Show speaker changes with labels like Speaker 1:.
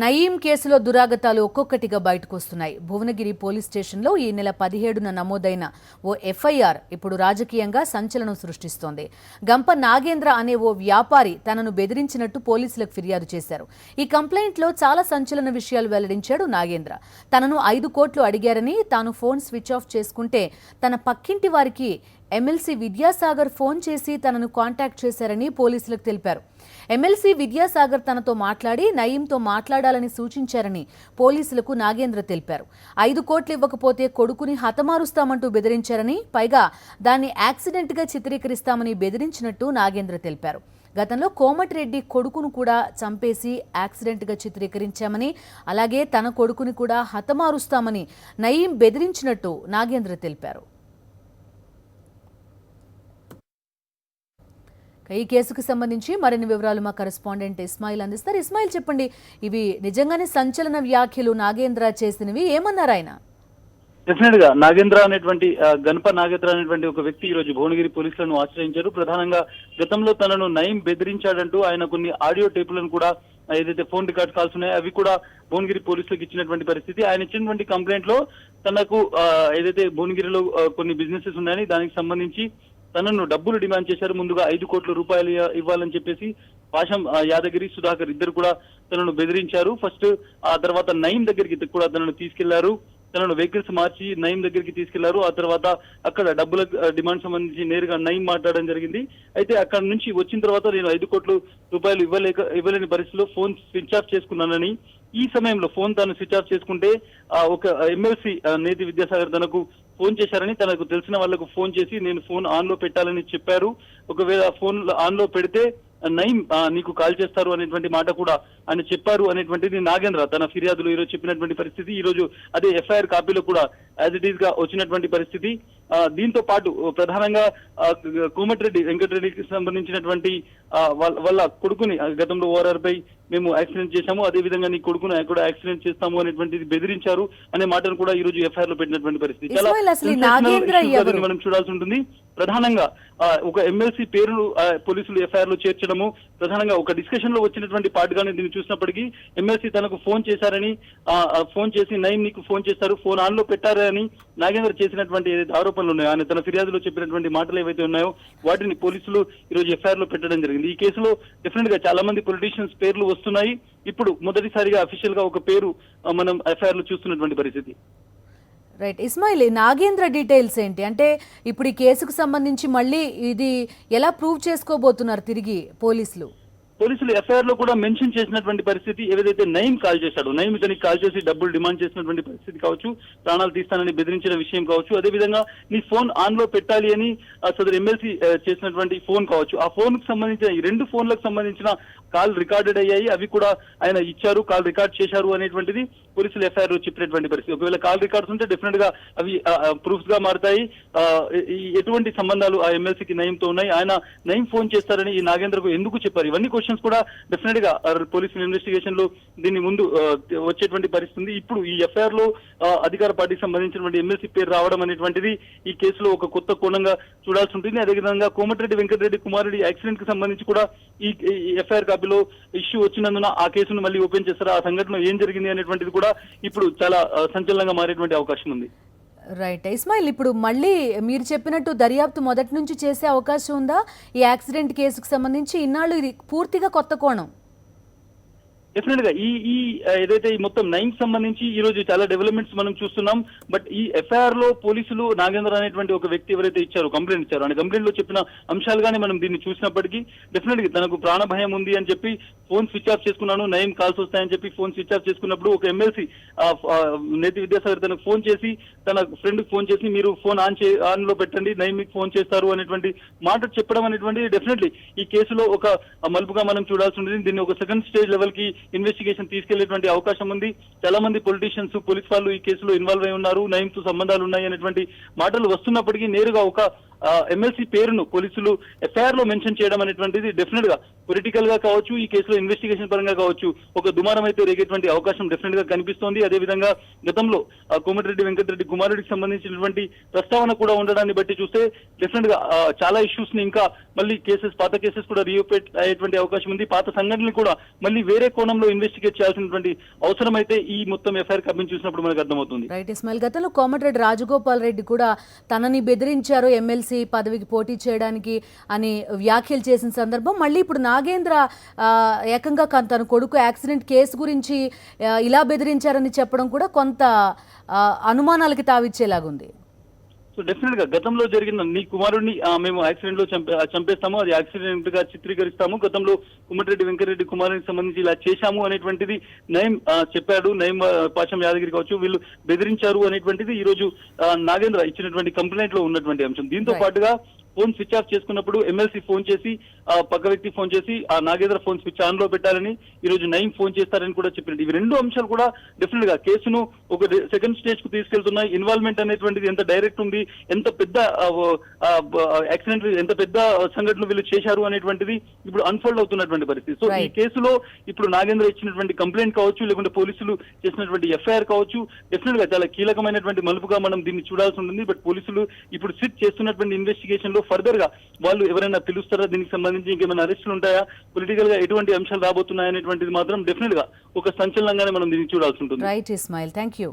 Speaker 1: నయీం కేసులో దురాగతాలు ఒక్కొక్కటిగా బయటకు వస్తున్నాయి. భువనగిరి పోలీస్ స్టేషన్లో ఈ నెల 17న నమోదైన ఓ ఎఫ్ఐఆర్ ఇప్పుడు రాజకీయంగా సంచలనం సృష్టిస్తోంది. గంప నాగేంద్ర అనే ఓ వ్యాపారి తనను బెదిరించినట్టు పోలీసులకు ఫిర్యాదు చేశారు. ఈ కంప్లైంట్లో చాలా సంచలన విషయాలు వెల్లడించాడు నాగేంద్ర. తనను 5 కోట్లు అడిగారని, తాను ఫోన్ స్విచ్ ఆఫ్ చేసుకుంటే తన పక్కింటి వారికి ఎమ్మెల్సీ విద్యాసాగర్ ఫోన్ చేసి తనను కాంటాక్ట్ చేశారని పోలీసులకు తెలిపారు. ఎమ్మెల్సీ విద్యాసాగర్ తనతో మాట్లాడి నయీంతో మాట్లాడాలని సూచించారని పోలీసులకు నాగేంద్ర తెలిపారు. 5 కోట్లు ఇవ్వకపోతే కొడుకుని హతమారుస్తామంటూ బెదిరించారని, పైగా దాన్ని యాక్సిడెంట్గా చిత్రీకరిస్తామని బెదిరించినట్టు నాగేంద్ర తెలిపారు. గతంలో కోమటిరెడ్డి కొడుకును కూడా చంపేసి యాక్సిడెంట్గా చిత్రీకరించామని, అలాగే తన కొడుకుని కూడా హతమారుస్తామని నయీం బెదిరించినట్టు నాగేంద్ర తెలిపారు. ఈ కేసుకు సంబంధించి మరిన్ని వివరాలు మా కరెస్పాండెంట్ ఇస్మాయిల్ అందిస్తారు. ఇస్మాయిల్, చెప్పండి, ఇవి నిజంగానే సంచలన వ్యాఖ్యలు నాగేంద్ర చేసినవి, ఏమన్నారు ఆయన?
Speaker 2: డెఫినెట్ గా నాగేంద్ర అనేటువంటి గణప నాగేంద్ర అనేటువంటి ఒక వ్యక్తి ఈ రోజు భువనగిరి పోలీసులను ఆశ్రయించారు. ప్రధానంగా గతంలో తనను నయీం బెదిరించాడంటూ ఆయన కొన్ని ఆడియో టేపులను కూడా, ఏదైతే ఫోన్ రికార్డ్ కాల్స్ ఉన్నాయో అవి కూడా భువనగిరి పోలీసులకు ఇచ్చినటువంటి పరిస్థితి. ఆయన ఇచ్చినటువంటి కంప్లైంట్ లో తనకు ఏదైతే భువనగిరిలో కొన్ని బిజినెసెస్ ఉన్నాయని, దానికి సంబంధించి తనను డబ్బులు డిమాండ్ చేశారు. ముందుగా 5 కోట్ల రూపాయలు ఇవ్వాలని చెప్పేసి పాషం యాదగిరి, సుధాకర్ ఇద్దరు కూడా తనను బెదిరించారు. ఫస్ట్ ఆ తర్వాత నయీం దగ్గరికి కూడా తనను తీసుకెళ్లారు. తనను వెహికల్స్ మార్చి నయీం దగ్గరికి తీసుకెళ్లారు. ఆ తర్వాత అక్కడ డబ్బుల డిమాండ్ సంబంధించి నేరుగా నయీం మాట్లాడడం జరిగింది. అయితే అక్కడ నుంచి వచ్చిన తర్వాత నేను 5 కోట్ల రూపాయలు ఇవ్వలేని పరిస్థితిలో ఫోన్ స్విచ్ ఆఫ్ చేసుకున్నానని, ఈ సమయంలో ఫోన్ తాను స్విచ్ ఆఫ్ చేసుకుంటే ఒక ఎమ్మెల్సీ నేతి విద్యాసాగర్ తనకు ఫోన్ చేశారని, తనకు తెలిసిన వాళ్లకు ఫోన్ చేసి నేను ఫోన్ ఆన్ లో పెట్టాలని చెప్పారు. ఒకవేళ ఫోన్ ఆన్ లో పెడితే నయీం నీకు కాల్ చేస్తారు అనేటువంటి మాట కూడా ఆయన చెప్పారు అనేటువంటిది నాగేంద్ర తన ఫిర్యాదులో ఈరోజు చెప్పినటువంటి పరిస్థితి. ఈ రోజు అదే ఎఫ్ఐఆర్ కాపీలో కూడా యాజ్ ఇట్ ఈస్ గా వచ్చినటువంటి పరిస్థితి. దీంతో పాటు ప్రధానంగా కోమటిరెడ్డి వెంకటరెడ్డికి సంబంధించినటువంటి వాళ్ళ కొడుకుని గతంలో ఓఆర్ఆర్ పై మేము యాక్సిడెంట్ చేశాము, అదే విధంగా నీ కొడుకును కూడా యాక్సిడెంట్ చేస్తాము అనేటువంటిది బెదిరించారు అనే మాటను కూడా ఈ రోజు ఎఫ్ఐఆర్ లో పెట్టినటువంటి పరిస్థితి. చాలా మనం చూడాల్సి ఉంటుంది. ప్రధానంగా ఒక ఎమ్మెల్సీ పేరును పోలీసులు ఎఫ్ఐఆర్ లో చేర్చడము ప్రధానంగా ఒక డిస్కషన్ లో వచ్చినటువంటి పార్ట్ గానే దీన్ని చూసినప్పటికీ, ఎమ్మెల్సీ తనకు ఫోన్ చేశారని, ఫోన్ చేసి నయీం నీకు ఫోన్ చేస్తారు, ఫోన్ ఆన్ లో పెట్టారని నాగేంద్ర చేసినటువంటి ఏదైతే ఆరోపణలు ఉన్నాయో, ఆయన తన ఫిర్యాదులో చెప్పినటువంటి మాటలు ఏవైతే ఉన్నాయో వాటిని పోలీసులు ఈ రోజు ఎఫ్ఐఆర్ లో పెట్టడం జరిగింది. ఈ కేసులో డెఫినెట్ గా చాలా మంది పొలిటీషియన్స్ పేర్లు వస్తున్నాయి. ఇప్పుడు మొదటిసారిగా అఫీషియల్ గా ఒక పేరు మనం ఎఫ్ఐఆర్ లో చూస్తున్నటువంటి పరిస్థితి.
Speaker 1: రైట్ ఇస్మాయిల్, నాగేంద్ర డీటెయిల్స్ ఏంటి? అంటే ఇప్పుడు ఈ కేసుకు సంబంధించి మళ్ళీ ఇది ఎలా ప్రూవ్ చేసుకోబోతున్నారు తిరిగి పోలీసులు
Speaker 2: ఎఫ్ఐఆర్ లో కూడా మెన్షన్ చేసినటువంటి పరిస్థితి, ఏదైతే నయీం కాల్ చేశాడు, నయీం ఇతనికి కాల్ చేసి డబ్బులు డిమాండ్ చేసినటువంటి పరిస్థితి కావచ్చు, ప్రాణాలు తీస్తానని బెదిరించిన విషయం కావచ్చు, అదేవిధంగా నీ ఫోన్ ఆన్ లో పెట్టాలి అని సదరు ఎమ్మెల్సీ చేసినటువంటి ఫోన్ కావచ్చు, ఆ ఫోన్ కు సంబంధించిన ఈ 2 ఫోన్లకు సంబంధించిన కాల్ రికార్డెడ్ అయ్యాయి, అవి కూడా ఆయన ఇచ్చారు, కాల్ రికార్డ్ చేశారు అనేటువంటిది పోలీసులు ఎఫ్ఐఆర్ లో చెప్పినటువంటి పరిస్థితి. ఒకవేళ కాల్ రికార్డ్స్ ఉంటే డెఫినెట్ గా అవి ప్రూఫ్స్ గా మారుతాయి. ఎటువంటి సంబంధాలు ఆ ఎమ్మెల్సీకి నయీంతో ఉన్నాయి, ఆయన నయీం ఫోన్ చేస్తారని ఈ నాగేంద్రకు ఎందుకు చెప్పారు, ఇవన్నీ క్వశ్చన్స్ కూడా డెఫినెట్ గా పోలీసుల ఇన్వెస్టిగేషన్ లో దీన్ని ముందు వచ్చేటువంటి పరిస్థితి. ఇప్పుడు ఈ ఎఫ్ఐఆర్ లో అధికార పార్టీకి సంబంధించినటువంటి ఎమ్మెల్సీ పేరు రావడం అనేటువంటిది ఈ కేసులో ఒక కొత్త కోణంగా చూడాల్సి ఉంటుంది. అదేవిధంగా కోమటిరెడ్డి వెంకటరెడ్డి కుమారుడి యాక్సిడెంట్ కి సంబంధించి కూడా ఈ ఎఫ్ఐఆర్ కాపీలో ఇష్యూ వచ్చినందున ఆ కేసును మళ్ళీ ఓపెన్ చేస్తారా, ఆ సంఘటన ఏం జరిగింది అనేటువంటిది కూడా ఇప్పుడు చాలా సంచలనంగా మారేటువంటి అవకాశం ఉంది.
Speaker 1: రైట్ ఇస్మాయిల్, ఇప్పుడు మళ్ళీ మీరు చెప్పినట్టు దర్యాప్తు మొదటి నుంచి చేసే అవకాశం ఉందా? ఈ యాక్సిడెంట్ కేసుకు సంబంధించి ఇన్నాళ్ళు ఇది పూర్తిగా కొత్త కోణం.
Speaker 2: డెఫినెట్ గా ఈ ఏదైతే ఈ మొత్తం నయీం సంబంధించి ఈ రోజు చాలా డెవలప్మెంట్స్ మనం చూస్తున్నాం. బట్ ఈ ఎఫ్ఐఆర్ లో పోలీసులు నాగేంద్ర అనేటువంటి ఒక వ్యక్తి ఎవరైతే ఇచ్చారో, కంప్లైంట్ ఇచ్చారో, ఆయన కంప్లైంట్ లో చెప్పిన అంశాలుగానే మనం దీన్ని చూసినప్పటికీ డెఫినెట్ గా తనకు ప్రాణ భయం ఉంది అని చెప్పి ఫోన్ స్విచ్ ఆఫ్ చేసుకున్నాను, నయీం కాల్స్ వస్తాయని చెప్పి ఫోన్ స్విచ్ ఆఫ్ చేసుకున్నప్పుడు ఒక ఎమ్మెల్సీ నేతి విద్యాసాగర్ తనకు ఫోన్ చేసి, తన ఫ్రెండ్ ఫోన్ చేసి మీరు ఫోన్ ఆన్ లో పెట్టండి, నయీం మీకు ఫోన్ చేస్తారు అనేటువంటి మాట చెప్పడం అనేటువంటి డెఫినెట్లీ ఈ కేసులో ఒక మలుపుగా మనం చూడాల్సి ఉంటుంది. దీన్ని ఒక సెకండ్ స్టేజ్ లెవెల్ కి ఇన్వెస్టిగేషన్ తీసుకెళ్లేటువంటి అవకాశం ఉంది. చాలా మంది పొలిటీషియన్స్, పోలీస్ వాళ్ళు ఈ కేసులో ఇన్వాల్వ్ అయి ఉన్నారు, నయీంతో సంబంధాలు ఉన్నాయి అనేటువంటి మాటలు వస్తున్నప్పటికీ నేరుగా ఒక ఎమ్మెల్సీ పేరును పోలీసులు ఎఫ్ఐఆర్ లో మెన్షన్ చేయడం అనేటువంటిది డెఫినెట్ గా పొలిటికల్ గా కావచ్చు, ఈ కేసులో ఇన్వెస్టిగేషన్ పరంగా కావచ్చు, ఒక దుమారం అయితే రేగేటువంటి అవకాశం డెఫినెట్ గా కనిపిస్తోంది. అదేవిధంగా గతంలో కోమటిరెడ్డి వెంకటరెడ్డి కుమారుడికి సంబంధించినటువంటి ప్రస్తావన కూడా ఉండడాన్ని బట్టి చూస్తే డెఫినెట్ గా చాలా ఇష్యూస్ ని ఇంకా మళ్ళీ పాత కేసెస్ కూడా రీఓపెన్ అయ్యేటువంటి అవకాశం ఉంది. పాత సంఘటనలు కూడా మళ్ళీ వేరే కోణంలో ఇన్వెస్టిగేట్ చేయాల్సినటువంటి అవసరం అయితే ఈ మొత్తం ఎఫ్ఐఆర్ కమిషన్ చూసినప్పుడు మనకు అర్థమవుతుంది.
Speaker 1: రైట్ ఇస్మాయిల్, గతంలో కోమటిరెడ్డి రాజగోపాల్ రెడ్డి కూడా తనని బెదిరించారు ఎమ్మెల్సీ పదవికి పోటీ చేయడానికి అని వ్యాఖ్యలు చేసిన సందర్భం, మళ్ళీ ఇప్పుడు నాగేంద్ర ఏకంగా తన కొడుకు యాక్సిడెంట్ కేసు గురించి ఇలా బెదిరించారని చెప్పడం కూడా కొంత అనుమానాలకి తావిచ్చేలాగుంది.
Speaker 2: సో డెఫినెట్ గా గతంలో జరిగిన నీ కుమారుడిని మేము యాక్సిడెంట్ లో చంపేస్తాము, అది యాక్సిడెంట్ గా చిత్రీకరిస్తాము, గతంలో కోమటిరెడ్డి వెంకటరెడ్డి కుమారునికి సంబంధించి ఇలా చేశాము అనేటువంటిది నయం చెప్పాడు. నయం పాచం యాదగిరి కావచ్చు, వీళ్ళు బెదిరించారు అనేటువంటిది ఈ రోజు నాగేంద్ర ఇచ్చినటువంటి కంప్లైంట్ లో ఉన్నటువంటి అంశం. దీంతో పాటుగా ఫోన్ స్విచ్ ఆఫ్ చేసుకున్నప్పుడు ఎమ్మెల్సీ ఫోన్ చేసి పక్క వ్యక్తి ఫోన్ చేసి ఆ నాగేంద్ర ఫోన్ స్విచ్ ఆన్ లో పెట్టాలని ఈ రోజు నయం ఫోన్ చేస్తారని కూడా చెప్పినట్టు ఇవి రెండు అంశాలు కూడా డెఫినెట్ గా కేసును ఒక సెకండ్ స్టేజ్ కు తీసుకెళ్తున్నాయి. ఇన్వాల్వ్మెంట్ అనేటువంటిది ఎంత డైరెక్ట్ ఉంది, ఎంత పెద్ద యాక్సిడెంట్, ఎంత పెద్ద సంఘటనలు వీళ్ళు చేశారు అనేటువంటిది ఇప్పుడు అన్ఫోల్డ్ అవుతున్నటువంటి పరిస్థితి. సో ఈ కేసులో ఇప్పుడు నాగేంద్ర ఇచ్చినటువంటి కంప్లైంట్ కావచ్చు, లేకుంటే పోలీసులు చేసినటువంటి ఎఫ్ఐఆర్ కావచ్చు, డెఫినెట్ గా చాలా కీలకమైనటువంటి మలుపుగా మనం దీన్ని చూడాల్సి ఉంటుంది. బట్ పోలీసులు ఇప్పుడు సిట్ చేస్తున్నటువంటి ఇన్వెస్టిగేషన్ లో ఫర్దర్ గా వాళ్ళు ఎవరైనా పిలుస్తారా, దీనికి సంబంధించి ఇంకేమైనా అరెస్టులు ఉంటాయా, పొలిటికల్ గా ఎటువంటి అంశాలు రాబోతున్నాయనేటువంటిది మాత్రం డెఫినెట్ గా ఒక సంచలనంగానే మనం దీన్ని చూడాల్సి ఉంటుంది.
Speaker 1: Right Ismail, thank you.